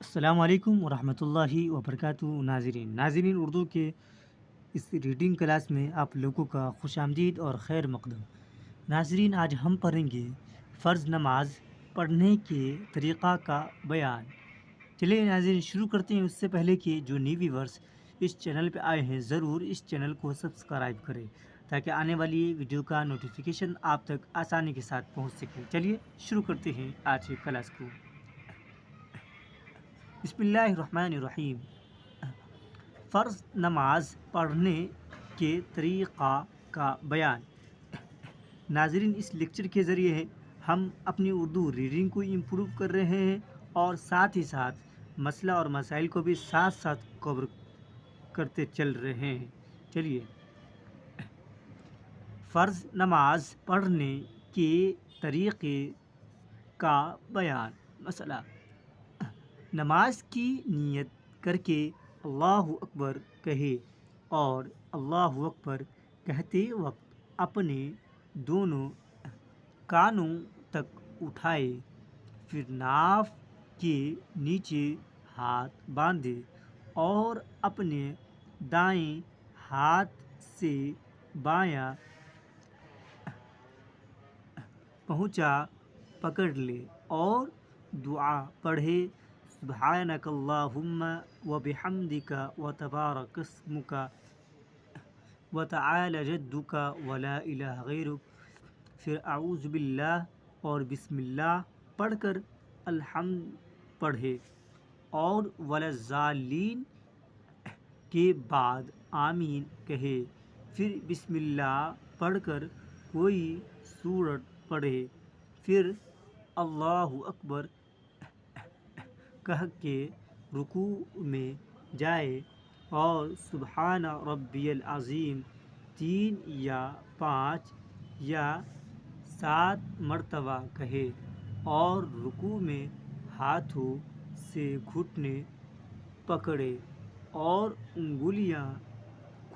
السلام علیکم ورحمۃ اللہ وبرکاتہ ناظرین اردو کے اس ریڈنگ کلاس میں آپ لوگوں کا خوش آمدید اور خیر مقدم. ناظرین، آج ہم پڑھیں گے فرض نماز پڑھنے کے طریقہ کا بیان. چلیے ناظرین شروع کرتے ہیں. اس سے پہلے کہ جو نیو ویورس اس چینل پہ آئے ہیں ضرور اس چینل کو سبسکرائب کریں تاکہ آنے والی ویڈیو کا نوٹیفیکیشن آپ تک آسانی کے ساتھ پہنچ سکے. چلیے شروع کرتے ہیں آج کے کلاس کو. بسم اللہ الرحمن الرحیم. فرض نماز پڑھنے کے طریقہ کا بیان. ناظرین، اس لیکچر کے ذریعے ہم اپنی اردو ریڈنگ کو امپروو کر رہے ہیں اور ساتھ ہی ساتھ مسئلہ اور مسائل کو بھی ساتھ ساتھ کور کرتے چل رہے ہیں. چلیے، فرض نماز پڑھنے کے طریقے کا بیان. مسئلہ: نماز کی نیت کر کے اللہ اکبر کہے اور اللہ اکبر کہتے وقت اپنے دونوں کانوں تک اٹھائے، پھر ناف کے نیچے ہاتھ باندھے اور اپنے دائیں ہاتھ سے بایاں پہنچا پکڑ لے اور دعا پڑھے: سبحانک اللہم وبحمدک وتبارک اسمک وتعالی جدک ولا الہ غیرک. پھر اعوذ باللہ اور بسم اللہ پڑھ کر الحمد پڑھے اور ولا الضالین کے بعد آمین کہے. پھر بسم اللہ پڑھ کر کوئی سورت پڑھے، پھر اللہ اکبر کہہ کے رکوع میں جائے اور سبحان ربی العظیم 3 یا 5 یا 7 مرتبہ کہے اور رکوع میں ہاتھوں سے گھٹنے پکڑے اور انگلیاں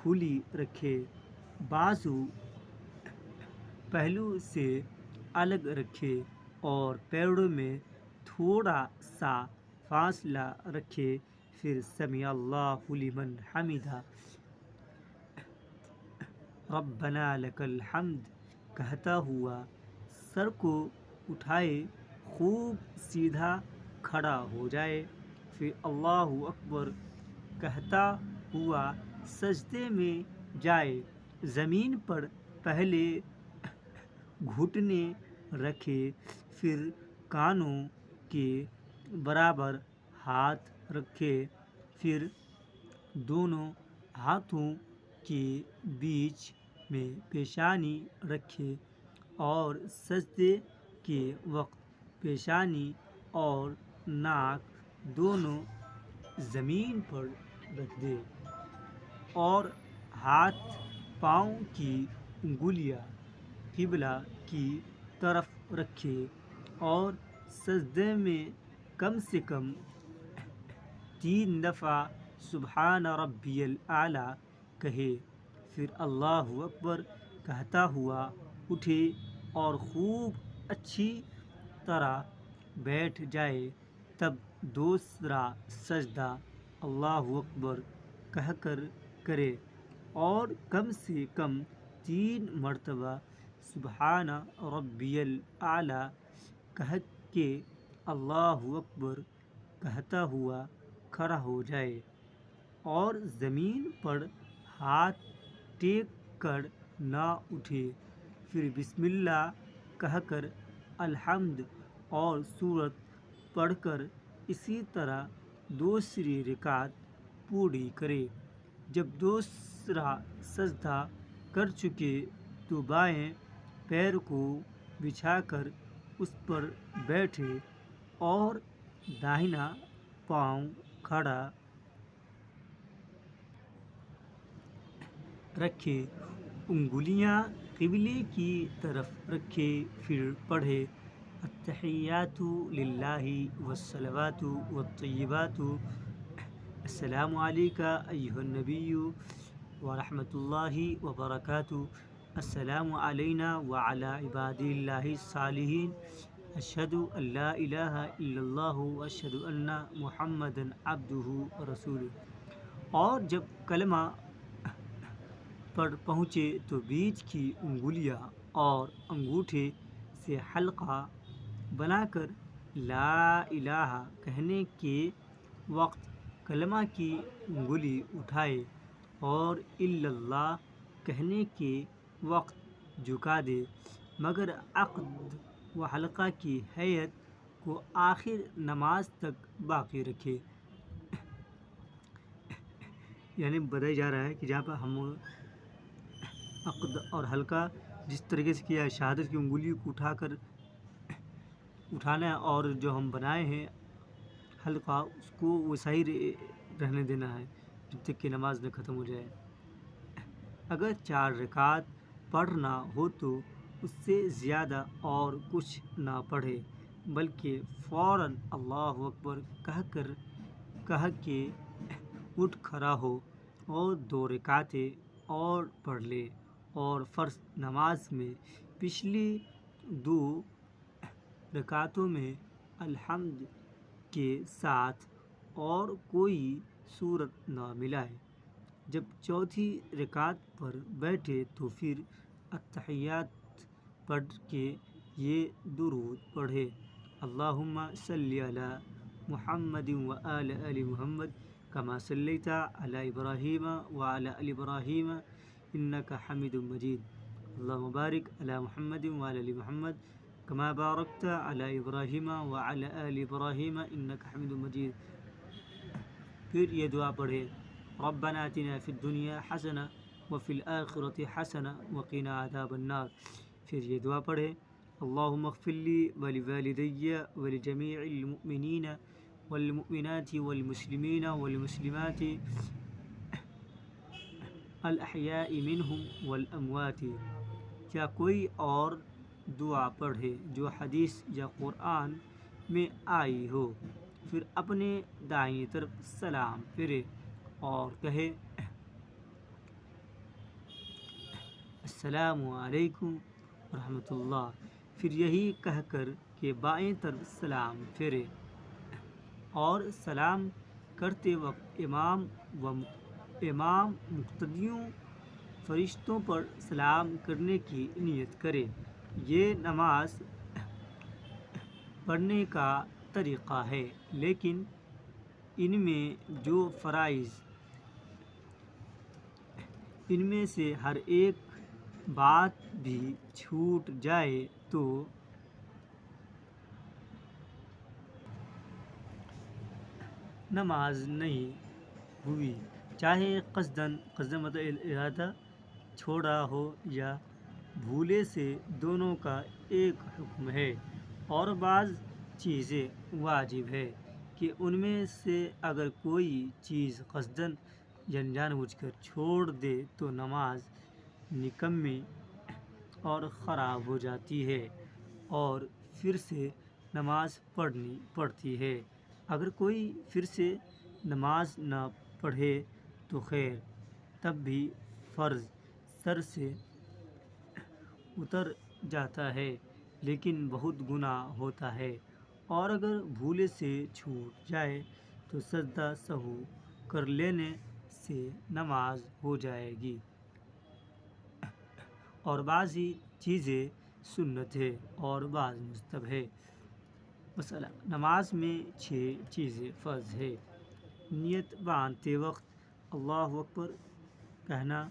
کھلی رکھے، بازو پہلو سے الگ رکھے اور پیروں میں تھوڑا سا فاصلہ رکھے. پھر سمیع اللہ لمن حمدہ ربنا لک الحمد کہتا ہوا سر کو اٹھائے خوب سیدھا کھڑا ہو جائے. پھر اللہ اکبر کہتا ہوا سجدے میں جائے، زمین پر پہلے گھٹنے رکھے، پھر کانوں کے برابر ہاتھ رکھے، پھر دونوں ہاتھوں کے بیچ میں پیشانی رکھے اور سجدے کے وقت پیشانی اور ناک دونوں زمین پر رکھ دے اور ہاتھ پاؤں کی انگلیاں قبلہ کی طرف رکھے اور سجدے میں کم سے کم 3 دفعہ سبحان ربی الاعلیٰ کہے. پھر اللہ اکبر کہتا ہوا اٹھے اور خوب اچھی طرح بیٹھ جائے. تب دوسرا سجدہ اللہ اکبر کہہ کر کرے اور کم سے کم 3 مرتبہ سبحان ربی الاعلیٰ کہہ کے اللہ اکبر کہتا ہوا کھڑا ہو جائے اور زمین پر ہاتھ ٹیک کر نہ اٹھے. پھر بسم اللہ کہہ کر الحمد اور سورت پڑھ کر اسی طرح دوسری رکعت پوری کرے. جب دوسرا سجدہ کر چکے تو بائیں پیر کو بچھا کر اس پر بیٹھے اور داہنا پاؤں کھڑا رکھے، انگلیاں قبلے کی طرف رکھے. پھر پڑھے: التحیات للہ والصلوات والطیبات السلام علیک ایھا النبی ورحمۃ اللہ وبرکاتہ السلام علینا وعلی عباد اللہ الصالحین اشہد ان لا الہ الا اللہ و اشہد ان محمد عبدہ رسولہ۔ اور جب کلمہ پر پہنچے تو بیچ کی انگلیاں اور انگوٹھے سے حلقہ بنا کر لا الہ کہنے کے وقت کلمہ کی انگلی اٹھائے اور الا اللہ کہنے کے وقت جھکا دے، مگر عقد و حلقہ کی حیت کو آخر نماز تک باقی رکھے۔ یعنی بتایا جا رہا ہے کہ جہاں پر ہم عقد اور حلقہ جس طریقے سے کیا ہے، شہادت کی انگلی کو اٹھانا ہے اور جو ہم بنائے ہیں حلقہ اس کو ویسا ہی رہنے دینا ہے جب تک کہ نماز نہ ختم ہو جائے۔ اگر 4 رکعت پڑھنا ہو تو اس سے زیادہ اور کچھ نہ پڑھے، بلکہ فوراً اللہ اکبر کہہ کے اٹھ کھڑا ہو اور 2 رکعتیں اور پڑھ لے، اور فرض نماز میں پچھلی 2 رکعتوں میں الحمد کے ساتھ اور کوئی سورت نہ ملائے۔ جب 4تھی رکعت پر بیٹھے تو پھر اتحیات پڑھ کے یہ درود پڑھے: اللہم صلی علی محمد وآل آل محمد کما صلیت علی ابراہیم وعلی آل ابراہیم انک حمید مجید، اللہم بارک علی محمد وعلی آل محمد کما بارکت علی ابراہیم وعلی آل ابراہیم انک حمید مجید۔ پھر یہ دعا پڑھے: ربنا آتنا فی الدنیا حسنہ وفی الآخرۃ حسنہ وقنا عذاب النار۔ پھر یہ دعا پڑھے: اللہم اغفر لی ولوالدی ولجمیع المؤمنین والمؤمنات والمسلمین والمسلمات الاحیاء منہم والاموات۔ کیا کوئی اور دعا پڑھے جو حدیث یا قرآن میں آئی ہو؟ پھر اپنے دائیں طرف سلام پھیرے اور کہے: السلام علیکم ورحمۃ اللہ۔ پھر یہی کہہ کر کہ بائیں طرف سلام پھیرے اور سلام کرتے وقت امام مقتدیوں فرشتوں پر سلام کرنے کی نیت کرے۔ یہ نماز پڑھنے کا طریقہ ہے، لیکن ان میں سے ہر ایک بات بھی چھوٹ جائے تو نماز نہیں ہوئی، چاہے قصداً مطلب ارادہ چھوڑا ہو یا بھولے سے، دونوں کا ایک حکم ہے۔ اور بعض چیزیں واجب ہے کہ ان میں سے اگر کوئی چیز قصداً یا جان بوجھ کر چھوڑ دے تو نماز نکمی اور خراب ہو جاتی ہے اور پھر سے نماز پڑھنی پڑتی ہے۔ اگر کوئی پھر سے نماز نہ پڑھے تو خیر، تب بھی فرض سر سے اتر جاتا ہے لیکن بہت گناہ ہوتا ہے، اور اگر بھولے سے چھوٹ جائے تو سجدہ سہو کر لینے سے نماز ہو جائے گی۔ اور بعضی چیزیں سنت ہے اور بعض مستحب ہے۔ مسئلہ: نماز میں 6 چیزیں فرض ہے۔ نیت باندھتے وقت اللہ اکبر کہنا،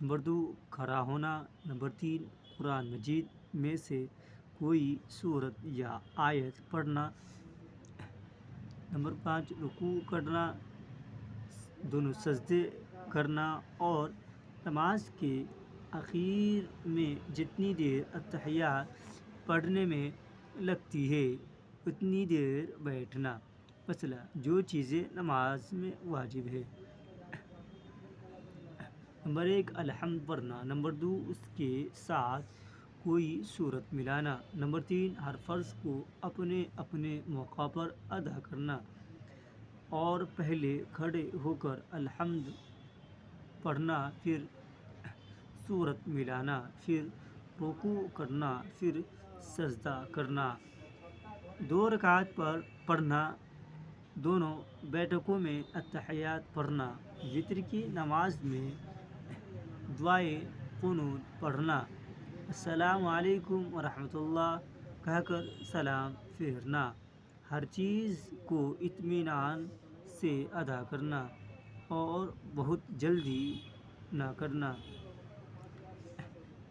نمبر 2 کھڑا ہونا، نمبر 3 قرآن مجید میں سے کوئی سورت یا آیت پڑھنا، نمبر 5 رکوع کرنا، دونوں سجدے کرنا، اور نماز کے آخر میں جتنی دیر اتحیات پڑھنے میں لگتی ہے اتنی دیر بیٹھنا۔ مسئلہ: جو چیزیں نماز میں واجب ہے: نمبر 1 الحمد پڑھنا، نمبر 2 اس کے ساتھ کوئی سورت ملانا، نمبر 3 ہر فرض کو اپنے اپنے موقع پر ادا کرنا اور پہلے کھڑے ہو کر الحمد پڑھنا، پھر سورت ملانا، پھر رکوع کرنا، پھر سجدہ کرنا، 2 رکعت پر پڑھنا، دونوں بیٹھکوں میں اتحیات پڑھنا، وتر کی نماز میں دعائے قنوت پڑھنا، السلام علیکم ورحمۃ اللہ کہہ کر سلام پھیرنا، ہر چیز کو اطمینان سے ادا کرنا اور بہت جلدی نہ کرنا۔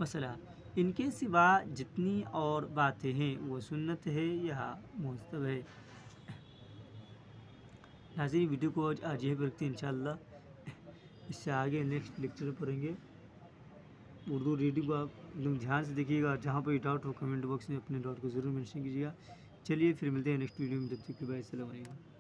مسئلہ: ان کے سوا جتنی اور باتیں ہیں وہ سنت ہے یا مستحب ہے؟ ناظرین، ویڈیو کو آج یہیں پہ رکھتے ہیں انشاءاللہ، اس سے آگے نیکسٹ لیکچر پڑھیں گے۔ اردو ریڈنگ کو آپ ایک دم دھیان سے دیکھیے گا، جہاں پہ ڈاؤٹ ہو کمنٹ باکس میں اپنے ڈاؤٹ کو ضرور مینشن کیجیے گا۔ چلیے پھر ملتے ہیں نیکسٹ ویڈیو میں، تب تک کے لیے السلام علیکم۔